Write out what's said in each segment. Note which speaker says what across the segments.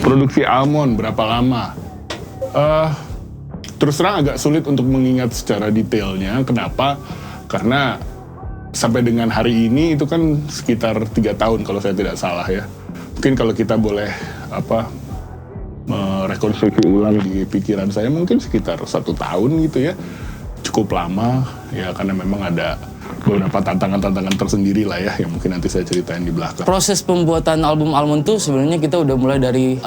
Speaker 1: Produksi Almond berapa lama? Terus terang agak sulit untuk mengingat secara detailnya. Kenapa? Karena sampai dengan hari ini itu kan sekitar 3 tahun kalau saya tidak salah ya. Mungkin kalau kita boleh merekonstruksi ulang di pikiran saya mungkin sekitar 1 tahun gitu ya. Cukup lama ya karena memang ada beberapa tantangan-tantangan tersendiri lah ya yang mungkin nanti saya ceritain di belakang.
Speaker 2: Proses pembuatan album Almond tuh sebenarnya kita udah mulai dari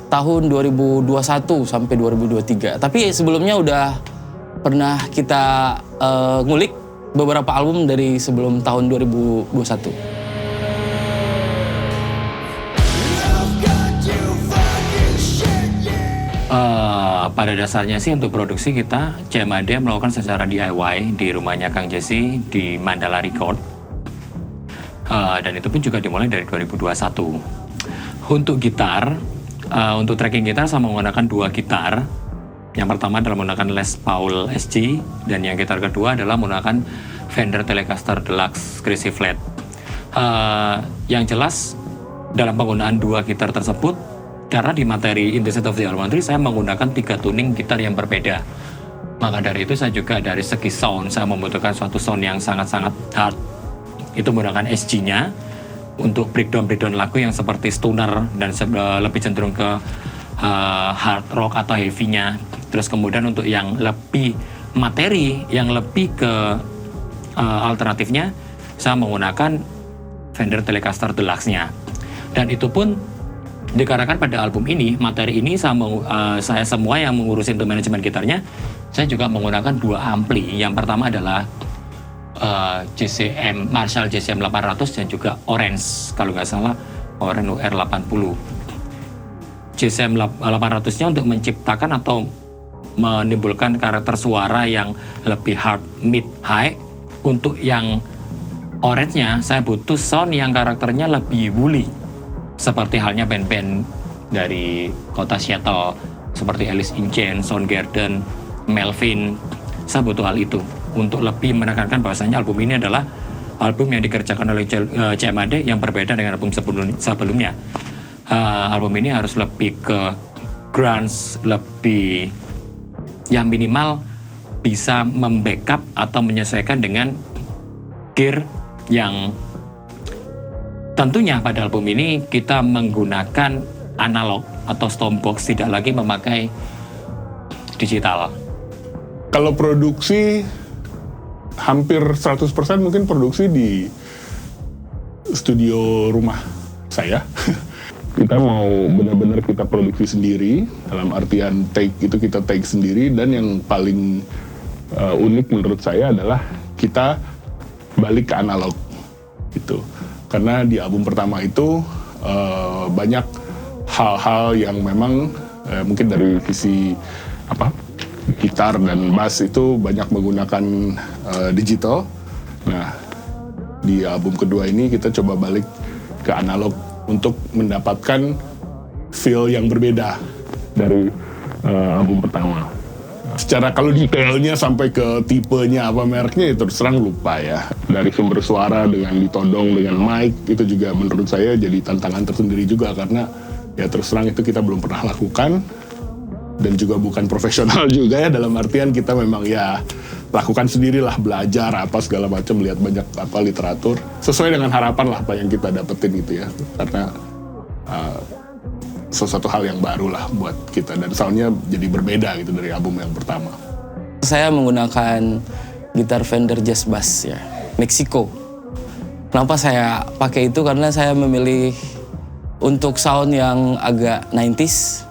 Speaker 2: tahun 2021 sampai 2023. Tapi sebelumnya udah pernah kita ngulik beberapa album dari sebelum tahun 2021.
Speaker 3: Pada dasarnya sih untuk produksi kita CMAD melakukan secara DIY di rumahnya Kang Jesse di Mandala Record, dan itu pun juga dimulai dari 2021. Untuk gitar, untuk tracking gitar saya menggunakan 2 gitar. Yang pertama adalah menggunakan Les Paul SG dan yang gitar kedua adalah menggunakan Fender Telecaster Deluxe Crazy Flat. Yang jelas dalam penggunaan 2 gitar tersebut, karena di materi In the State of the Almond Tree saya menggunakan 3 tuning gitar yang berbeda. Maka dari itu saya juga dari segi sound, saya membutuhkan suatu sound yang sangat-sangat hard. Itu menggunakan SG-nya untuk breakdown lagu yang seperti stoner dan lebih cenderung ke hard rock atau heavy-nya. Terus kemudian untuk yang lebih materi, yang lebih ke alternatifnya, saya menggunakan Fender Telecaster Deluxe-nya. Dan itu pun dikarenakan pada album ini, materi ini saya semua yang mengurusin untuk manajemen gitarnya, saya juga menggunakan 2 ampli. Yang pertama adalah Marshall JCM 800 dan juga Orange, kalau nggak salah Orange UR80. JCM 800-nya untuk menciptakan atau menimbulkan karakter suara yang lebih hard, mid, high. Untuk yang Orange-nya, saya butuh sound yang karakternya lebih woolly, seperti halnya band-band dari kota Seattle seperti Alice in Chains, Soundgarden, Melvin. Saya butuh hal itu untuk lebih menekankan bahwasanya album ini adalah album yang dikerjakan oleh CMAD yang berbeda dengan album sebelumnya. Album ini harus lebih ke grunge, lebih yang minimal bisa membackup atau menyesuaikan dengan gear yang tentunya pada album ini kita menggunakan analog atau stompbox, tidak lagi memakai digital.
Speaker 1: Kalau produksi hampir 100% mungkin produksi di studio rumah saya. Kita mau benar-benar kita produksi sendiri, dalam artian take itu kita take sendiri, dan yang paling unik menurut saya adalah kita balik ke analog gitu. Karena di album pertama itu banyak hal-hal yang memang mungkin dari sisi gitar dan bass itu banyak menggunakan digital. Nah, di album kedua ini kita coba balik ke analog untuk mendapatkan feel yang berbeda dari album pertama. Secara kalau detailnya sampai ke tipenya apa mereknya itu terus terang lupa ya. Dari sumber suara dengan ditodong dengan mic itu juga menurut saya jadi tantangan tersendiri juga, karena ya terus terang itu kita belum pernah lakukan. dan juga bukan profesional juga ya, dalam artian kita memang ya lakukan sendirilah, belajar apa segala macam, lihat banyak apa literatur sesuai dengan harapan lah apa yang kita dapetin gitu ya, karena sesuatu hal yang baru lah buat kita dan soundnya jadi berbeda gitu dari album yang pertama.
Speaker 2: Saya menggunakan gitar Fender Jazz Bass ya, Mexico. Kenapa saya pakai itu? Karena saya memilih untuk sound yang agak 90s.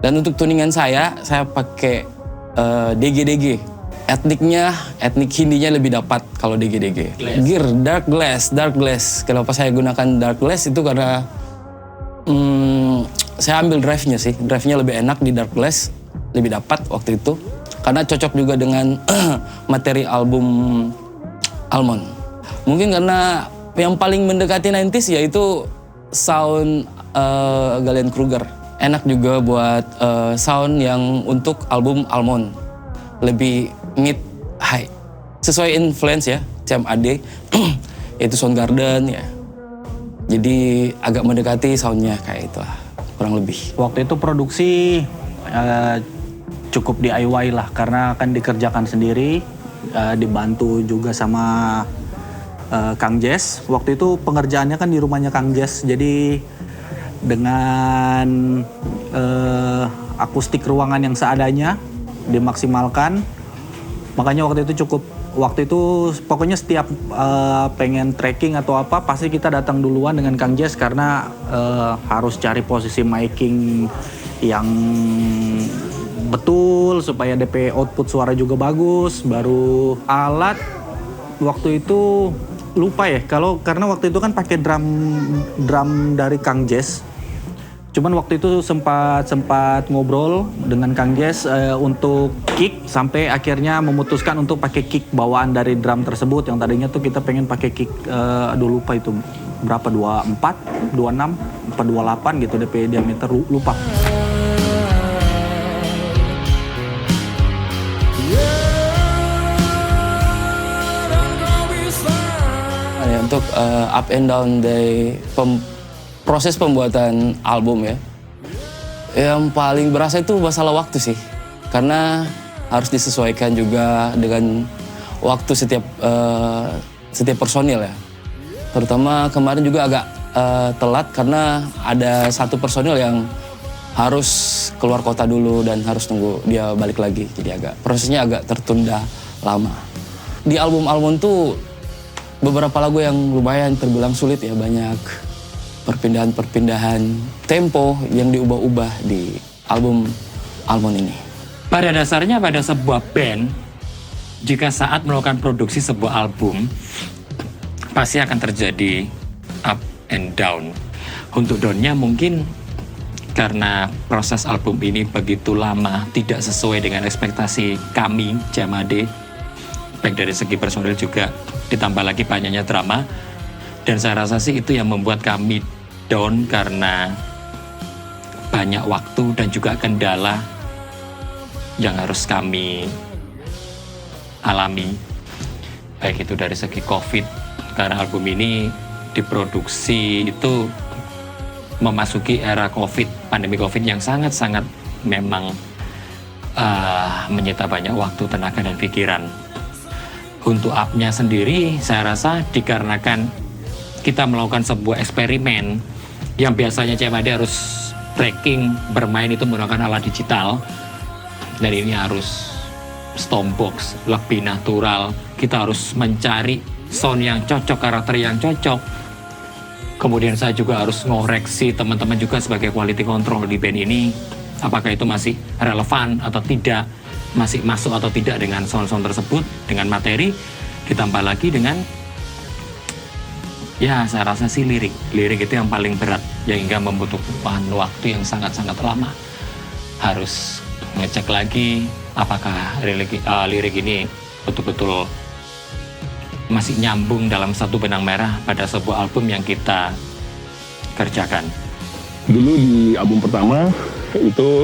Speaker 2: Dan untuk tuningan saya pakai DG. Etnik Hindinya lebih dapat kalau DG. Gear Dark Glass. Kenapa saya gunakan Dark Glass itu karena saya ambil drive-nya sih. Drive-nya lebih enak di Dark Glass, lebih dapat waktu itu. Karena cocok juga dengan materi album Almond. Mungkin karena yang paling mendekati 90s yaitu sound Glenn Kruger. Enak juga buat sound yang untuk album Almond. Lebih mid high. Sesuai influence ya, CMAD. Yaitu Soundgarden ya. Jadi agak mendekati soundnya kayak itulah, kurang lebih.
Speaker 4: Waktu itu produksi cukup DIY lah, karena kan dikerjakan sendiri, dibantu juga sama Kang Jess. Waktu itu pengerjaannya kan di rumahnya Kang Jess, jadi dengan akustik ruangan yang seadanya dimaksimalkan. Makanya waktu itu pokoknya setiap pengen tracking atau apa pasti kita datang duluan dengan Kang Jess, karena harus cari posisi miking yang betul supaya DP output suara juga bagus. Baru alat waktu itu lupa ya, karena waktu itu kan pakai drum dari Kang Jess. Cuman waktu itu sempat ngobrol dengan Kang Jess untuk kick, sampai akhirnya memutuskan untuk pakai kick bawaan dari drum tersebut. Yang tadinya tuh kita pengen pakai kick, aduh lupa itu berapa, 24, 26, 28 gitu DP diameter, lupa.
Speaker 2: Untuk up and down dari proses pembuatan album ya, yang paling berasa itu masalah waktu sih, karena harus disesuaikan juga dengan waktu setiap personil ya. Terutama kemarin juga agak telat karena ada satu personil yang harus keluar kota dulu dan harus tunggu dia balik lagi, jadi prosesnya agak tertunda lama. Di album Almond tuh beberapa lagu yang lumayan terbilang sulit ya, banyak perpindahan tempo yang diubah-ubah di album Almond ini.
Speaker 3: Pada dasarnya pada sebuah band, jika saat melakukan produksi sebuah album, pasti akan terjadi up and down. Untuk down-nya mungkin karena proses album ini begitu lama, tidak sesuai dengan ekspektasi kami, CMAD, baik dari segi personil juga, ditambah lagi banyaknya drama. Dan saya rasa sih itu yang membuat kami down, karena banyak waktu dan juga kendala yang harus kami alami. Baik itu dari segi COVID, karena album ini diproduksi itu memasuki era COVID, pandemi COVID yang sangat-sangat memang menyita banyak waktu, tenaga, dan pikiran. Untuk up-nya sendiri, saya rasa dikarenakan kita melakukan sebuah eksperimen yang biasanya CMAD harus tracking, bermain itu menggunakan alat digital, dan ini harus stompbox, lebih natural. Kita harus mencari sound yang cocok, karakter yang cocok. Kemudian saya juga harus ngoreksi teman-teman juga sebagai quality control di band ini, apakah itu masih relevan atau tidak, masih masuk atau tidak dengan sound-sound tersebut, dengan materi. Ditambah lagi dengan, ya saya rasa sih lirik itu yang paling berat, yang hingga membutuhkan waktu yang sangat-sangat lama. Harus ngecek lagi apakah lirik ini betul-betul masih nyambung dalam satu benang merah pada sebuah album yang kita kerjakan.
Speaker 1: Dulu di album pertama itu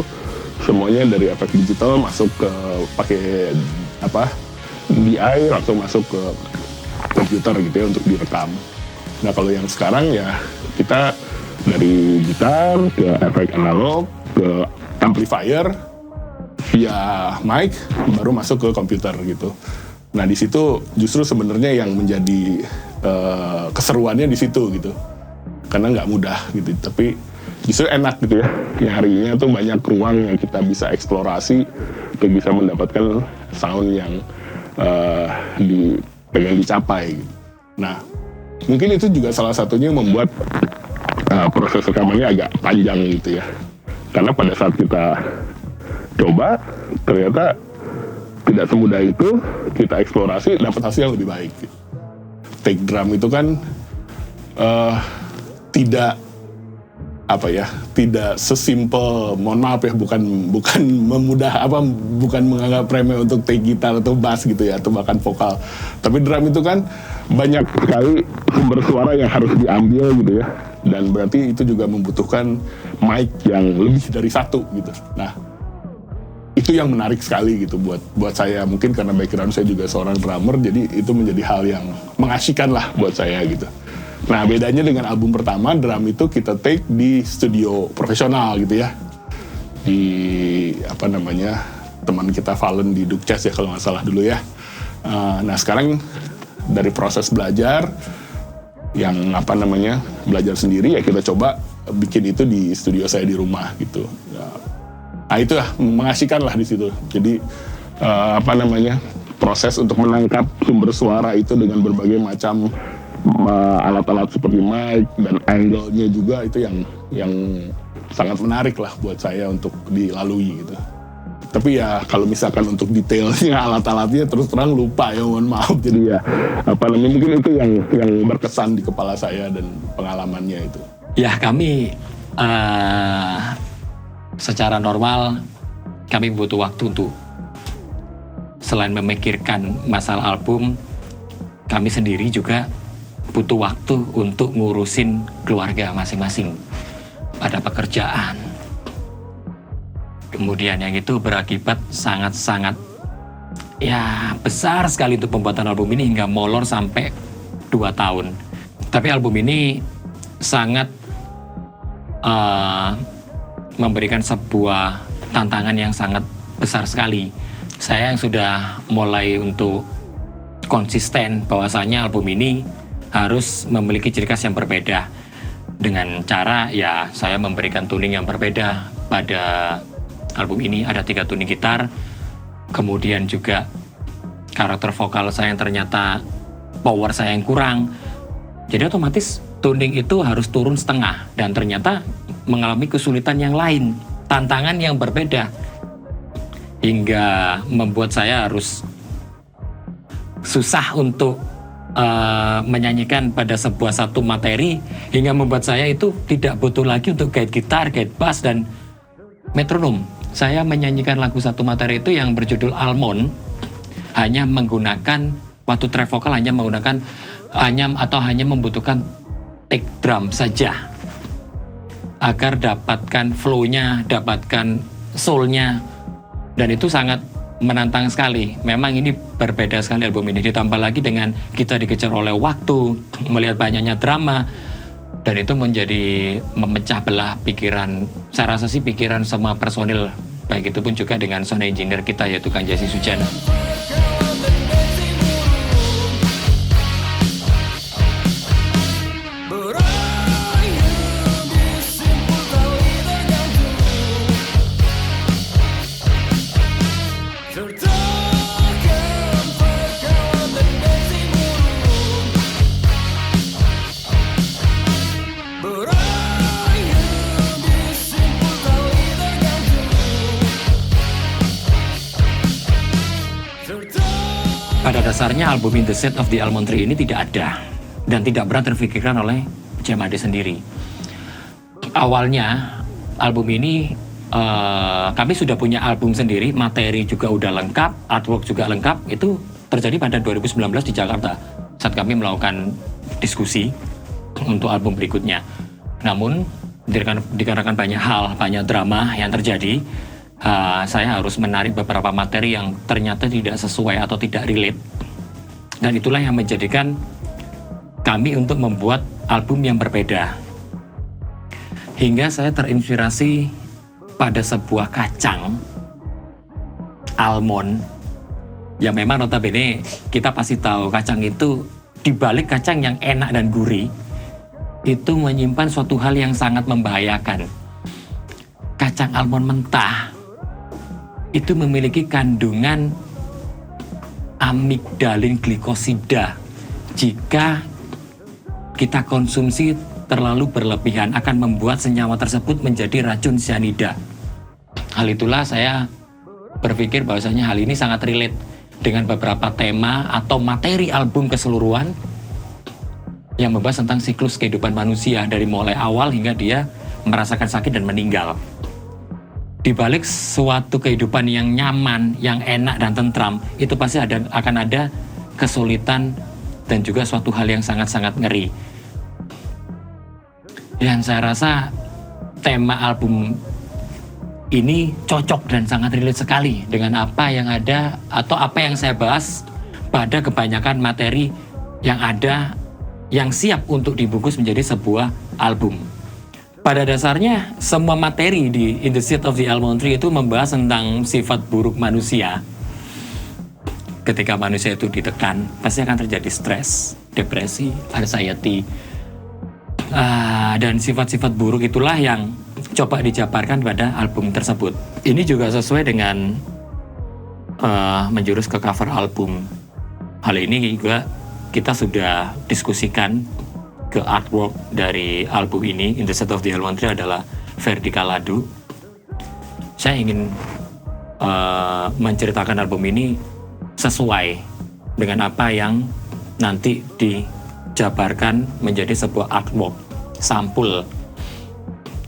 Speaker 1: semuanya dari efek digital masuk ke pakai DI, langsung masuk ke komputer gitu ya untuk direkam. Nah kalau yang sekarang ya kita dari gitar ke efek analog ke amplifier via mic baru masuk ke komputer gitu. Nah di situ justru sebenarnya yang menjadi keseruannya di situ gitu, karena nggak mudah gitu, tapi justru enak gitu ya. Yang harinya tuh banyak ruang yang kita bisa eksplorasi untuk bisa mendapatkan sound yang pengen dicapai gitu. Nah mungkin itu juga salah satunya membuat proses rekamannya agak panjang gitu ya, karena pada saat kita coba ternyata tidak semudah itu, kita eksplorasi dapat hasil yang lebih baik gitu. Take drum itu kan tidak sesimpel, mohon maaf ya, bukan memudah bukan menganggap remeh untuk take gitar atau bass gitu ya, atau bahkan vokal. Tapi drum itu kan banyak sekali sumber suara yang harus diambil gitu ya, dan berarti itu juga membutuhkan mic yang lebih dari satu gitu. Nah itu yang menarik sekali gitu buat saya, mungkin karena background saya juga seorang drummer, jadi itu menjadi hal yang mengasyikan lah buat saya gitu. Nah bedanya dengan album pertama, drum itu kita take di studio profesional gitu ya, di teman kita Valen di Dukcas ya kalau nggak salah dulu ya. Nah sekarang dari proses belajar yang belajar sendiri ya, kita coba bikin itu di studio saya di rumah gitu. Nah itu lah mengasihkan lah di situ. Jadi proses untuk menangkap sumber suara itu dengan berbagai macam alat-alat seperti mic dan angle-nya juga, itu yang sangat menarik lah buat saya untuk dilalui gitu. Tapi ya kalau misalkan untuk detailnya alat-alatnya terus terang lupa ya, mohon maaf. Jadi ya mungkin itu yang berkesan di kepala saya dan pengalamannya itu.
Speaker 3: Ya kami secara normal kami butuh waktu untuk selain memikirkan masalah album, kami sendiri juga butuh waktu untuk ngurusin keluarga masing-masing, ada pekerjaan. Kemudian yang itu berakibat sangat-sangat ya besar sekali untuk pembuatan album ini, hingga molor sampai 2 tahun. Tapi album ini sangat memberikan sebuah tantangan yang sangat besar sekali. Saya yang sudah mulai untuk konsisten bahwasanya album ini harus memiliki ciri khas yang berbeda, dengan cara ya saya memberikan tuning yang berbeda pada album ini. Ada 3 tuning gitar, kemudian juga karakter vokal saya yang ternyata power saya yang kurang, jadi otomatis tuning itu harus turun setengah, dan ternyata mengalami kesulitan yang lain, tantangan yang berbeda, hingga membuat saya harus susah untuk menyanyikan pada sebuah satu materi, hingga membuat saya itu tidak butuh lagi untuk guide gitar, guide bass, dan metronom. Saya menyanyikan lagu satu materi itu yang berjudul Almond hanya menggunakan, waktu track vokal hanya membutuhkan take drum saja, agar dapatkan flow-nya, dapatkan soul-nya, dan itu sangat menantang sekali. Memang ini berbeda sekali album ini, ditambah lagi dengan kita dikejar oleh waktu, melihat banyaknya drama, dan itu menjadi memecah belah pikiran, saya rasa sih pikiran semua personil, baik itu pun juga dengan sound engineer kita yaitu Kang Jesse Sujana. Pada dasarnya album In The Shade of the Almond Tree ini tidak ada dan tidak pernah terfikirkan oleh JMAD sendiri. Awalnya album ini kami sudah punya album sendiri, materi juga udah lengkap, artwork juga lengkap. Itu terjadi pada 2019 di Jakarta saat kami melakukan diskusi untuk album berikutnya. Namun dikarenakan banyak hal, banyak drama yang terjadi, saya harus menarik beberapa materi yang ternyata tidak sesuai atau tidak relate, dan itulah yang menjadikan kami untuk membuat album yang berbeda. Hingga saya terinspirasi pada sebuah kacang almond, yang memang notabene kita pasti tahu kacang itu, dibalik kacang yang enak dan gurih, itu menyimpan suatu hal yang sangat membahayakan. Kacang almond mentah itu memiliki kandungan amigdalin glikosida. Jika kita konsumsi terlalu berlebihan akan membuat senyawa tersebut menjadi racun cyanida. Hal itulah saya berpikir bahwasanya hal ini sangat relate dengan beberapa tema atau materi album keseluruhan yang membahas tentang siklus kehidupan manusia dari mulai awal hingga dia merasakan sakit dan meninggal. Di balik suatu kehidupan yang nyaman, yang enak dan tentram, itu pasti akan ada kesulitan dan juga suatu hal yang sangat-sangat ngeri. Dan saya rasa tema album ini cocok dan sangat relate sekali dengan apa yang ada atau apa yang saya bahas pada kebanyakan materi yang ada yang siap untuk dibungkus menjadi sebuah album. Pada dasarnya semua materi di In the Shade of the Almond Tree itu membahas tentang sifat buruk manusia. Ketika manusia itu ditekan, pasti akan terjadi stres, depresi, anxiety. Dan sifat-sifat buruk itulah yang coba dijabarkan pada album tersebut. Ini juga sesuai dengan menjurus ke cover album. Hal ini juga kita sudah diskusikan ke artwork dari album ini. In the Shade of the Almond Tree adalah Ferdy Kaladu. Saya ingin menceritakan album ini sesuai dengan apa yang nanti dijabarkan menjadi sebuah artwork sampul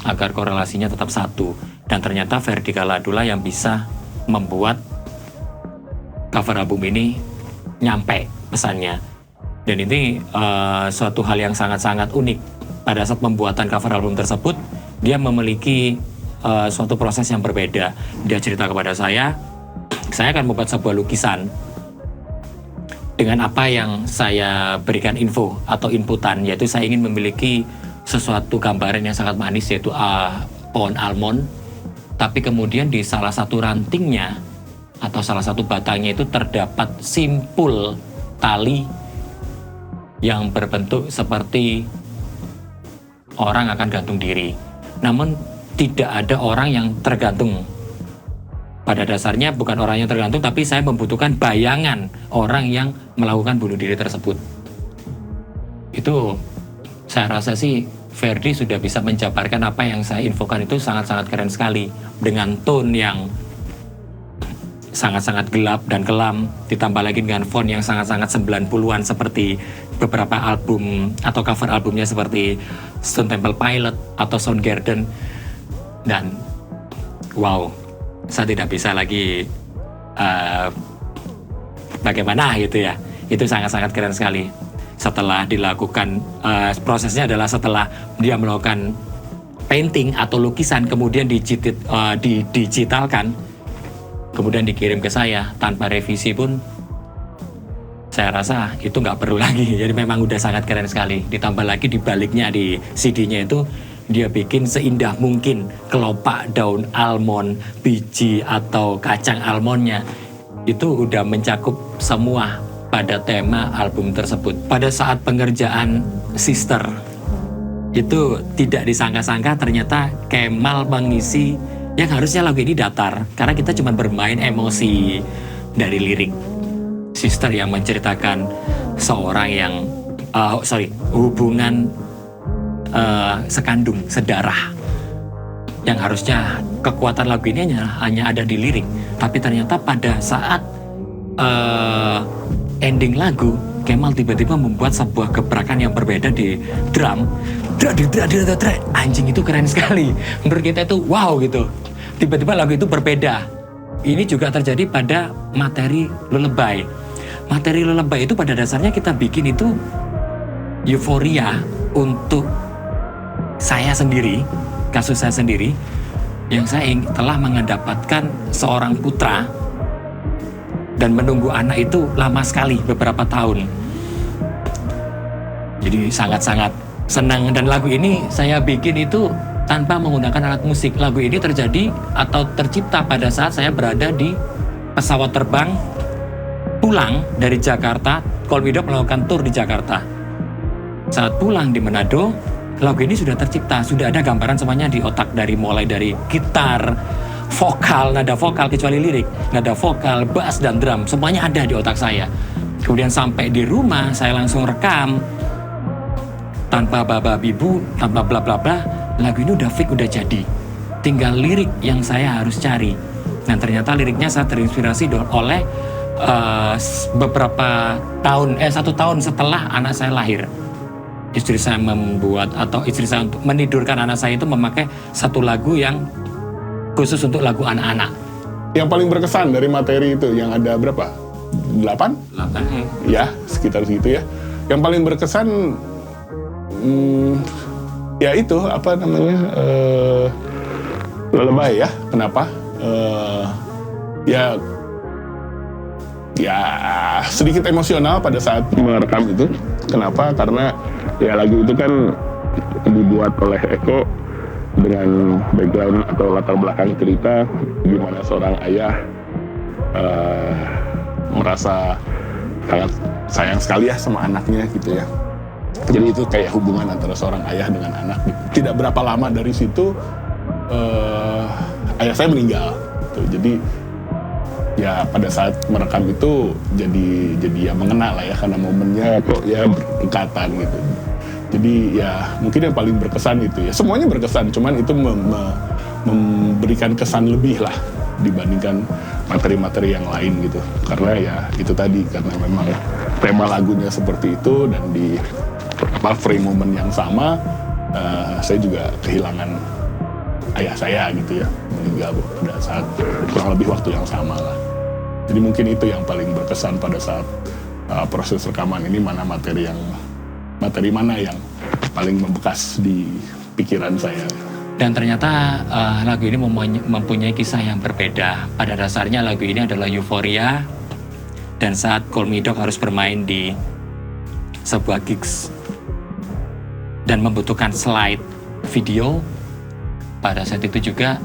Speaker 3: agar korelasinya tetap satu. Dan ternyata Ferdy Kaladu lah yang bisa membuat cover album ini nyampe pesannya. Dan ini suatu hal yang sangat-sangat unik. Pada saat pembuatan cover album tersebut, dia memiliki suatu proses yang berbeda. Dia cerita kepada saya akan membuat sebuah lukisan dengan apa yang saya berikan info atau inputan, yaitu saya ingin memiliki sesuatu gambaran yang sangat manis, yaitu pohon almond, tapi kemudian di salah satu rantingnya atau salah satu batangnya itu terdapat simpul tali yang berbentuk seperti orang akan gantung diri. Namun tidak ada orang yang tergantung. Pada dasarnya bukan orang yang tergantung, tapi saya membutuhkan bayangan orang yang melakukan bunuh diri tersebut. Itu saya rasa sih Ferdy sudah bisa menjabarkan apa yang saya infokan itu sangat-sangat keren sekali. Dengan tone yang sangat-sangat gelap dan kelam, ditambah lagi dengan font yang sangat-sangat 90-an seperti beberapa album atau cover albumnya seperti Stone Temple Pilot atau Soundgarden. Dan wow, saya tidak bisa lagi bagaimana gitu ya. Itu sangat-sangat keren sekali. Setelah dilakukan prosesnya adalah setelah dia melakukan painting atau lukisan, kemudian didigitalkan, kemudian dikirim ke saya tanpa revisi pun, saya rasa itu nggak perlu lagi. Jadi memang udah sangat keren sekali. Ditambah lagi di baliknya di CD-nya itu dia bikin seindah mungkin kelopak daun almond, biji atau kacang almondnya. Itu udah mencakup semua pada tema album tersebut. Pada saat pengerjaan Sister, itu tidak disangka-sangka ternyata Kemal mengisi yang harusnya lagu ini datar, karena kita cuma bermain emosi dari lirik Sister yang menceritakan seorang yang hubungan sekandung, sedarah, yang harusnya kekuatan lagu ini hanya ada di lirik, tapi ternyata pada saat ending lagu, Kemal tiba-tiba membuat sebuah gebrakan yang berbeda di drum. Anjing, itu keren sekali. Menurut kita itu wow gitu. Tiba-tiba lagu itu berbeda. Ini juga terjadi pada materi lullaby. Materi lullaby itu pada dasarnya kita bikin itu euforia untuk saya sendiri, kasus saya sendiri, yang saya telah mendapatkan seorang putra dan menunggu anak itu lama sekali, beberapa tahun. Jadi sangat-sangat senang. Dan lagu ini saya bikin itu tanpa menggunakan alat musik. Lagu ini terjadi atau tercipta pada saat saya berada di pesawat terbang pulang dari Jakarta, Kolmido melakukan tour di Jakarta. Saat pulang di Manado, lagu ini sudah tercipta, sudah ada gambaran semuanya di otak, mulai dari gitar, vokal, nada vokal kecuali lirik, nada vokal, bass dan drum, semuanya ada di otak saya. Kemudian sampai di rumah saya langsung rekam tanpa baba bibu, tanpa bla bla bla, lagu ini udah fix, udah jadi. Tinggal lirik yang saya harus cari. Dan ternyata liriknya saya terinspirasi oleh beberapa tahun, 1 tahun setelah anak saya lahir. Istri saya istri saya untuk menidurkan anak saya itu memakai satu lagu yang khusus untuk lagu anak-anak.
Speaker 1: Yang paling berkesan dari materi itu yang ada berapa? 8?
Speaker 3: 8
Speaker 1: Ya, sekitar segitu ya. Yang paling berkesan ya itu apa namanya? Lullaby ya. Kenapa? Ya sedikit emosional pada saat merekam itu. Kenapa? Karena ya lagu itu kan dibuat oleh Eko dengan background atau latar belakang cerita gimana seorang ayah merasa sangat sayang sekali ya sama anaknya gitu ya. Jadi itu kayak hubungan antara seorang ayah dengan anak gitu. Tidak berapa lama dari situ ayah saya meninggal gitu. Jadi ya pada saat merekam itu jadi ya mengena lah ya, karena momennya kok ya berdekatan gitu. Jadi ya mungkin yang paling berkesan itu ya, semuanya berkesan, cuman itu memberikan kesan lebih lah dibandingkan materi-materi yang lain gitu. Karena ya itu tadi, karena memang tema lagunya seperti itu dan di frame momen yang sama, saya juga kehilangan ayah saya gitu ya, meninggal pada saat kurang lebih waktu yang sama lah. Jadi mungkin itu yang paling berkesan pada saat proses rekaman ini, mana materi mana yang paling membekas di pikiran saya.
Speaker 3: Dan ternyata lagu ini mempunyai kisah yang berbeda. Pada dasarnya lagu ini adalah euforia, dan saat Kolmidok harus bermain di sebuah gigs dan membutuhkan slide video, pada saat itu juga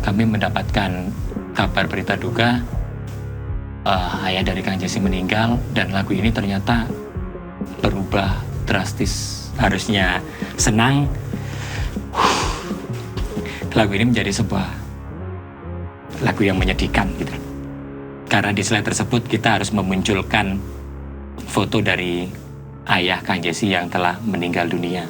Speaker 3: kami mendapatkan kabar berita duka ayah dari Kang Jesse meninggal, dan lagu ini ternyata berubah drastis. Harusnya senang, lagu ini menjadi sebuah lagu yang menyedihkan gitu. Karena di slide tersebut kita harus memunculkan foto dari ayah Kang Jesse yang telah meninggal dunia.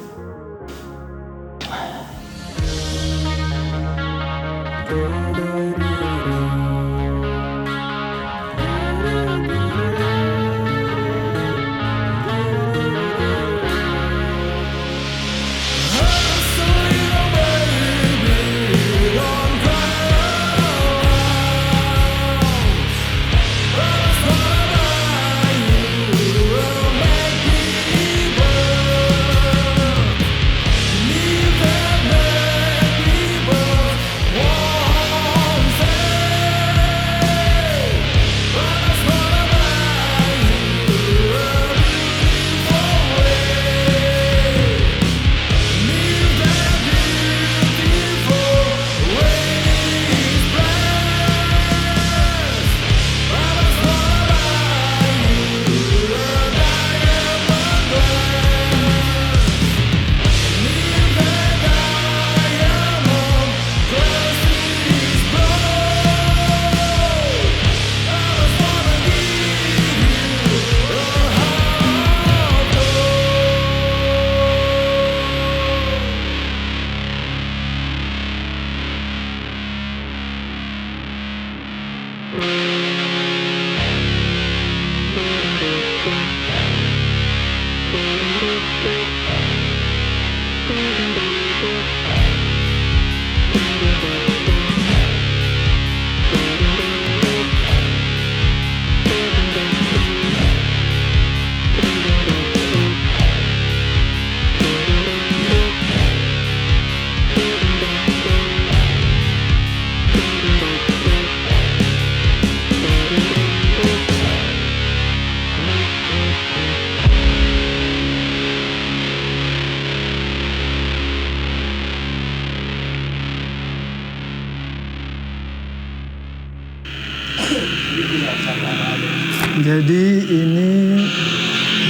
Speaker 5: Jadi ini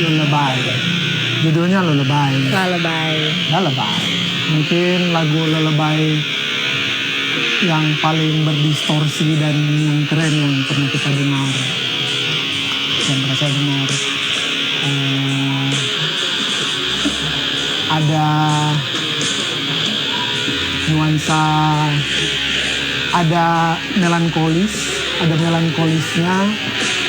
Speaker 5: Lullaby. Judulnya Lullaby. Lullaby. Mungkin lagu Lullaby yang paling berdistorsi dan yang keren yang pernah kita dengar. Yang pernah saya dengar. Ada nuansa, ada melankolisnya,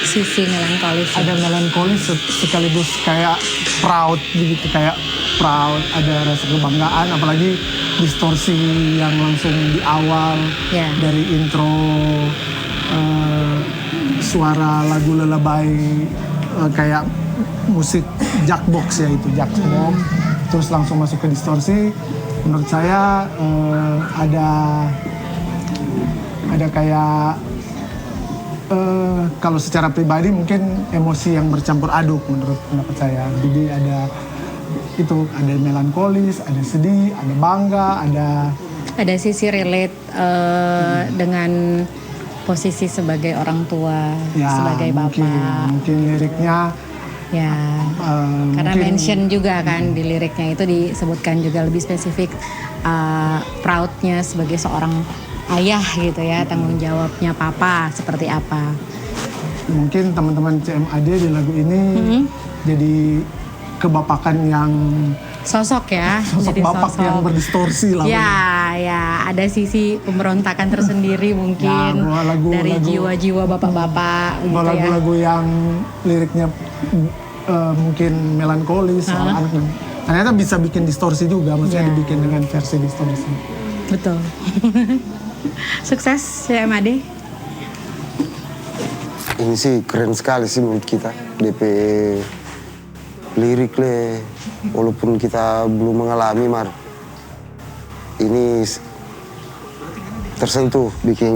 Speaker 6: Sisi melankolis.
Speaker 5: ada melankolis sekaligus kayak proud begitu, kayak proud, ada rasa kebanggaan, apalagi distorsi yang langsung di awal
Speaker 6: Ya.
Speaker 5: dari intro suara lagu Lullaby, kayak musik jackbox ya, itu jackbox, terus langsung masuk ke distorsi. Menurut saya ada kayak kalau secara pribadi mungkin emosi yang bercampur aduk menurut pendapat saya. Jadi ada melankolis, ada sedih, ada bangga,
Speaker 6: Ada sisi relate dengan posisi sebagai orang tua,
Speaker 5: ya
Speaker 6: sebagai bapak.
Speaker 5: mungkin liriknya
Speaker 6: Ya, karena
Speaker 5: mungkin-
Speaker 6: mention juga kan di liriknya itu disebutkan juga lebih spesifik proudnya sebagai seorang ayah gitu ya, tanggung jawabnya papa seperti apa.
Speaker 5: mungkin teman-teman CMAD di lagu ini jadi kebapakan yang
Speaker 6: Sosok ya,
Speaker 5: sosok
Speaker 6: jadi
Speaker 5: bapak yang berdistorsi lah.
Speaker 6: Ya, ada sisi pemberontakan tersendiri mungkin
Speaker 5: Ya, lagu-
Speaker 6: dari
Speaker 5: lagu-
Speaker 6: jiwa-jiwa bapak-bapak gitu ya.
Speaker 5: Lagu-lagu yang liriknya mungkin melankolis soal anak, ternyata bisa bikin distorsi juga, maksudnya
Speaker 6: Ya.
Speaker 5: dibikin dengan versi distorsi.
Speaker 6: Betul. Sukses ya Made.
Speaker 7: Ini sih keren sekali sih menurut kita. DP lirik le, walaupun kita belum mengalami mar. Ini tersentuh, bikin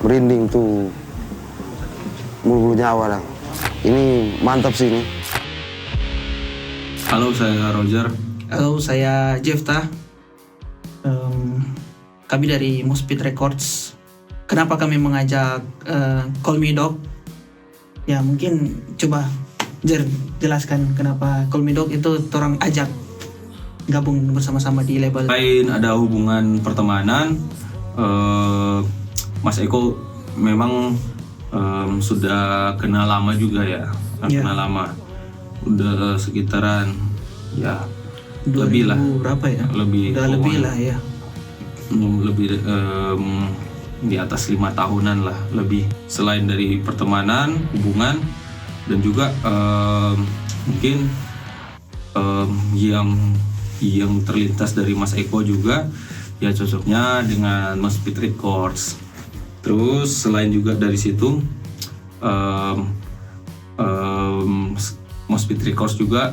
Speaker 7: merinding tuh bulu-bulu nyawa lah. Ini mantap sih ini.
Speaker 8: Halo, saya Roger.
Speaker 9: Halo, saya Jefta. Kami dari Mospit Records. Kenapa kami mengajak Call Me Dog? Ya mungkin coba jelaskan kenapa Call Me Dog itu orang ajak gabung bersama-sama di label.
Speaker 8: Lain ada hubungan pertemanan. Mas Eko memang sudah kenal lama juga ya. Kenal lama. Udah sekitaran ya lebih lah.
Speaker 9: Berapa ya?
Speaker 8: Lebih.
Speaker 9: Udah lebih lah ya.
Speaker 8: Lebih di atas 5 tahunan lah lebih. Selain dari pertemanan, hubungan, dan juga mungkin yang terlintas dari Mas Eko juga ya cocoknya dengan Mospit Records. Terus selain juga dari situ Mospit Records juga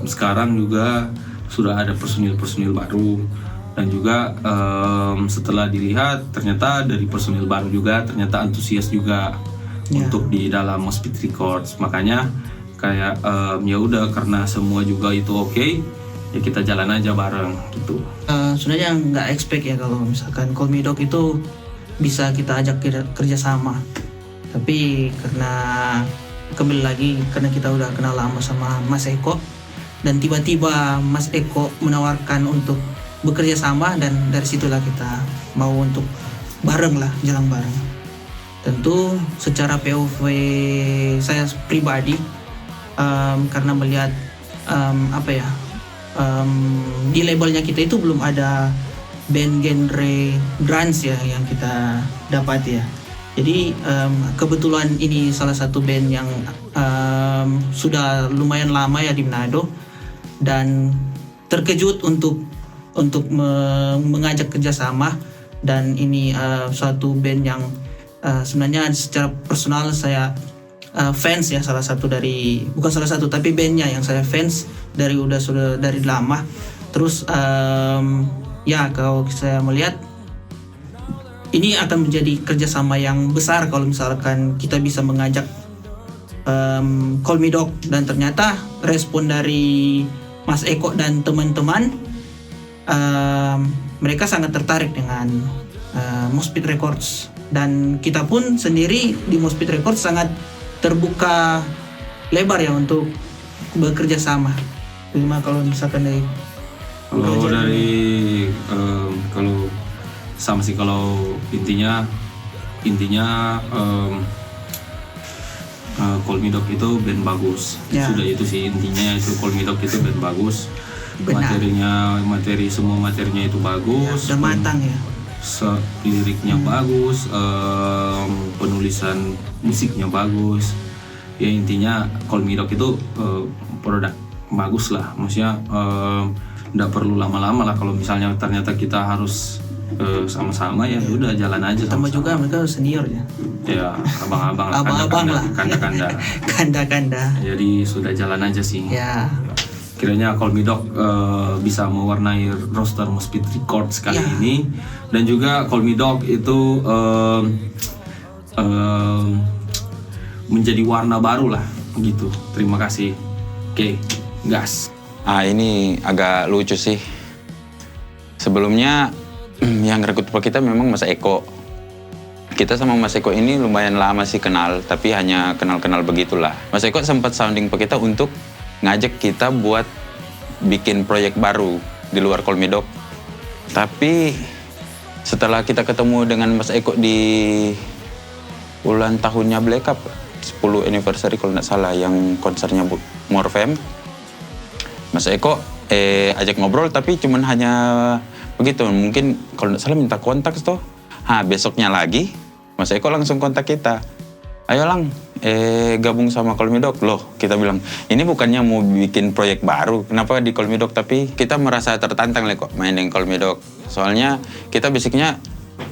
Speaker 8: sekarang juga sudah ada personil baru. Dan juga setelah dilihat ternyata dari personil baru juga ternyata antusias juga untuk di dalam Mospit Records. Makanya kayak ya udah karena semua juga itu oke, ya kita jalan aja bareng gitu.
Speaker 9: Sebenarnya nggak expect ya kalau misalkan Call Me Dog itu bisa kita ajak kerjasama. Tapi karena kembali lagi karena kita udah kenal lama sama Mas Eko dan tiba-tiba Mas Eko menawarkan untuk bekerja sama, dan dari situlah kita mau untuk bareng lah, jalan bareng. Tentu secara POV saya pribadi karena melihat di labelnya kita itu belum ada band genre grunge ya yang kita dapat ya. Jadi kebetulan ini salah satu band yang sudah lumayan lama ya di Manado, dan terkejut untuk mengajak kerjasama. Dan ini suatu band yang sebenarnya secara personal saya fans ya, bukan salah satu tapi bandnya yang saya fans sudah dari lama. Terus ya kalau saya melihat ini akan menjadi kerjasama yang besar kalau misalkan kita bisa mengajak Call Me Dog, dan ternyata respon dari Mas Eko dan teman-teman mereka sangat tertarik dengan Mospit Records. Dan kita pun sendiri di Mospit Record sangat terbuka lebar ya untuk bekerja sama. Cuma kalau misalkan dari
Speaker 8: kalau sama sih, kalau intinya Call Me Dog itu band bagus.
Speaker 9: Ya.
Speaker 8: Sudah itu sih intinya, itu Call Me Dog itu band bagus.
Speaker 9: Benar.
Speaker 8: Semua materinya itu bagus.
Speaker 9: Udah matang ya.
Speaker 8: Liriknya bagus, penulisan musiknya bagus. Ya intinya Call Me Dog itu produk bagus lah. Maksudnya nggak perlu lama-lama lah, kalau misalnya ternyata kita harus sama-sama ya udah jalan aja
Speaker 9: Tambah
Speaker 8: sama-sama.
Speaker 9: juga mereka senior ya.
Speaker 8: Ya abang-abang lah,
Speaker 9: Abang-abang lah.
Speaker 8: kanda-kanda.
Speaker 9: Kanda-kanda.
Speaker 8: Jadi sudah jalan aja sih.
Speaker 9: Ya.
Speaker 8: Kiranya Call Me Dog bisa mewarnai roster Mospit Records kali ini, dan juga Call Me Dog itu menjadi warna baru lah gitu. Terima kasih. Oke, gas.
Speaker 10: Ini agak lucu sih. Sebelumnya yang rekrut kita memang Mas Eko. Kita sama Mas Eko ini lumayan lama sih kenal, tapi hanya kenal-kenal begitulah. Mas Eko sempat sounding ke kita untuk ngajak kita buat bikin proyek baru di luar Call Me Dog. Tapi setelah kita ketemu dengan Mas Eko di ulang tahunnya Black Up, 10 anniversary kalau nggak salah, yang konsernya Morfem, Mas Eko ajak ngobrol, tapi cuman hanya begitu. Mungkin kalau nggak salah minta kontak tuh. Besoknya lagi Mas Eko langsung kontak kita. Ayo Lang, gabung sama Call Me Dog. Loh, kita bilang, ini bukannya mau bikin proyek baru, kenapa di Call Me Dog? Tapi kita merasa tertantang lah kok main dengan Call Me Dog. Soalnya kita basicnya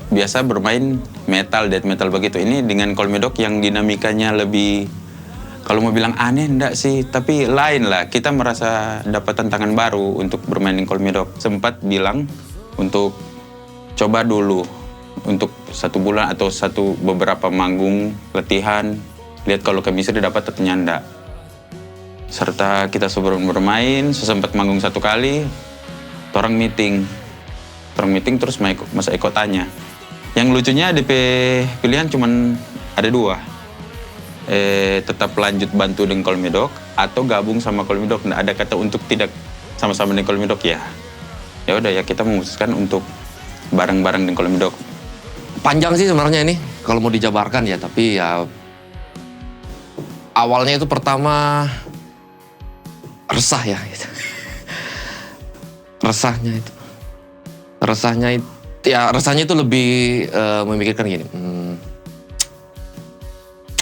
Speaker 10: biasa bermain metal, death metal begitu. Ini dengan Call Me Dog yang dinamikanya lebih, kalau mau bilang aneh enggak sih, tapi lain lah. Kita merasa dapat tantangan baru untuk bermain dengan Call Me Dog. Sempat bilang untuk coba dulu untuk 1 bulan atau beberapa manggung latihan, lihat kalau chemistry dapat atau enggak. Serta kita sebelum bermain sesempat manggung 1 kali, orang meeting terus Mas Eko tanya. Yang lucunya DP pilihan cuman ada 2. Tetap lanjut bantu dengan Call Me Dog atau gabung sama Call Me Dog. Nggak ada kata untuk tidak sama-sama dengan Call Me Dog ya. Ya udah ya, kita memutuskan untuk bareng-bareng dengan Call Me Dog.
Speaker 11: Panjang sih sebenarnya ini kalau mau dijabarkan ya, tapi ya awalnya itu pertama resah ya gitu. Resahnya itu lebih memikirkan gini,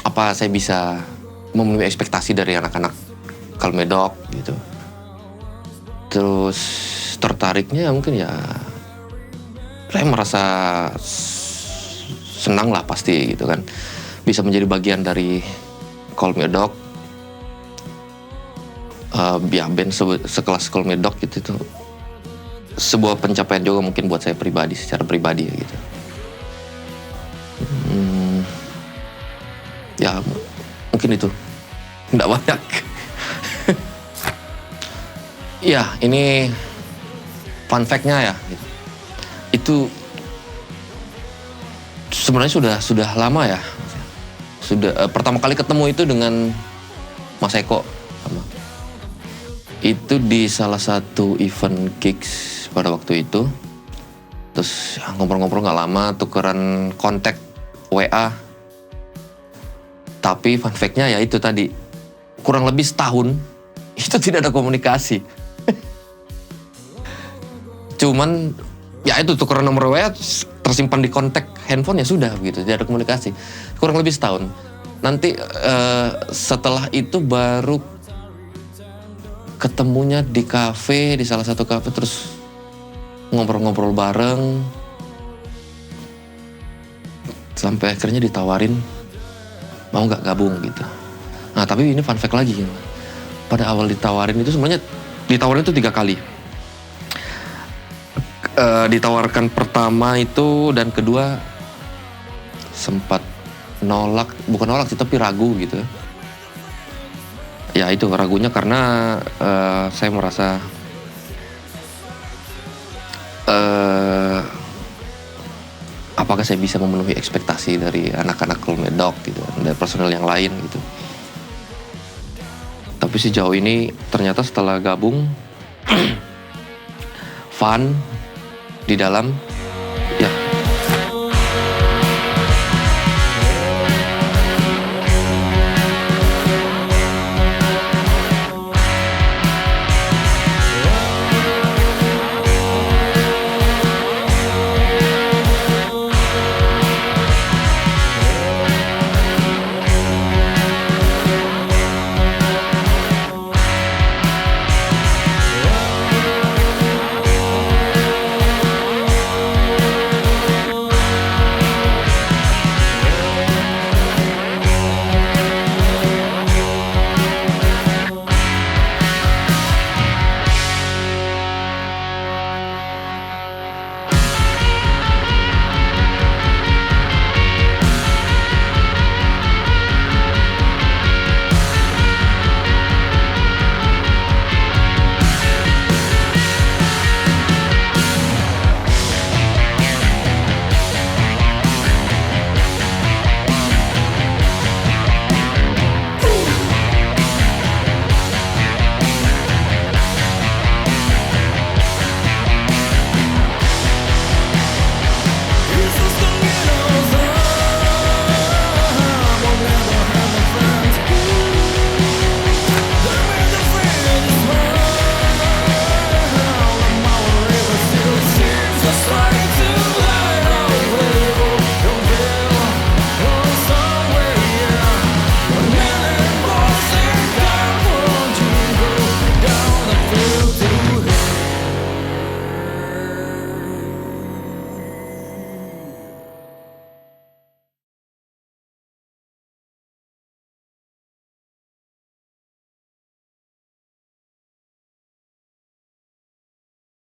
Speaker 11: apa saya bisa memenuhi ekspektasi dari anak-anak Call Me Dog gitu. Terus tertariknya mungkin ya saya merasa senang lah pasti gitu kan, bisa menjadi bagian dari Call Me Dog. Band sekelas Call Me Dog gitu itu sebuah pencapaian juga mungkin buat saya pribadi, secara pribadi gitu. Ya mungkin itu, nggak banyak. Ya ini fun fact-nya ya, itu sebenarnya sudah lama ya. Pertama kali ketemu itu dengan Mas Eko. Itu di salah satu event gigs pada waktu itu. Terus ngobrol-ngobrol nggak lama, tukeran kontak WA. Tapi fun fact-nya ya itu tadi, kurang lebih setahun itu tidak ada komunikasi. Cuman ya itu tukeran nomor WA tersimpan di kontak handphone, ya sudah begitu, tidak ada komunikasi. Kurang lebih setahun. Nanti setelah itu baru ketemunya di kafe, di salah satu kafe, terus ngobrol-ngobrol bareng. Sampai akhirnya ditawarin mau nggak gabung gitu. Nah tapi ini fun fact lagi. Pada awal ditawarin itu sebenarnya ditawarin itu 3 kali. Ditawarkan pertama itu dan kedua sempat nolak, bukan nolak sih tapi ragu gitu. Ya itu ragunya karena saya merasa apakah saya bisa memenuhi ekspektasi dari anak-anak Cool Mad Dog gitu, dari personel yang lain gitu. Tapi sejauh ini ternyata setelah gabung fun di dalam